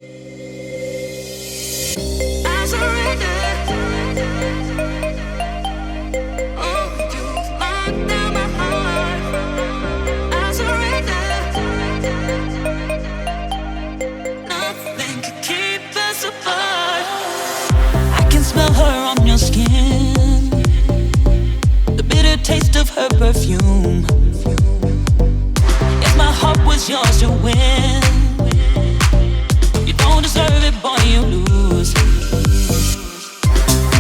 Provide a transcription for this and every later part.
I surrender. Oh, you've locked down my heart. I surrender. Nothing can keep us apart. I can smell her on your skin, the bitter taste of her perfume. If my heart was yours to win, you don't deserve it, boy, you lose.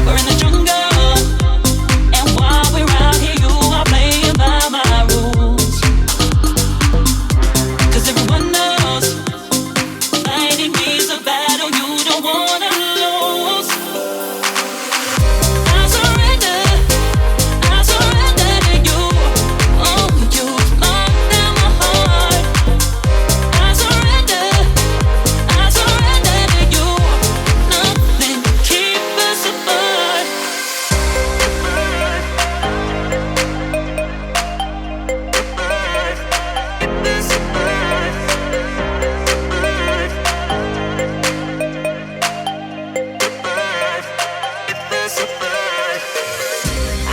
We're in the jungle, and while we're out here, you are playing by my rules. 'Cause everyone knows fighting me's a battle you don't wanna lose. I surrender to you. Oh, you've locked down my heart. I surrender to you. Nothing can keep us apart.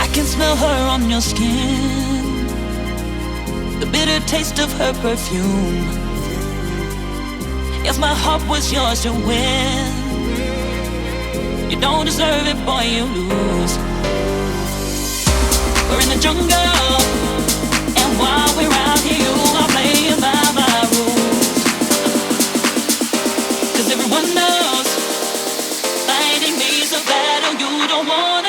I can smell her on your skin, the bitter taste of her perfume. If my heart was yours to win, you don't deserve it, boy, you lose. We're in the jungle, and while we're out here, you are playing by my rules. 'Cause everyone knows fighting me's a battle you don't want.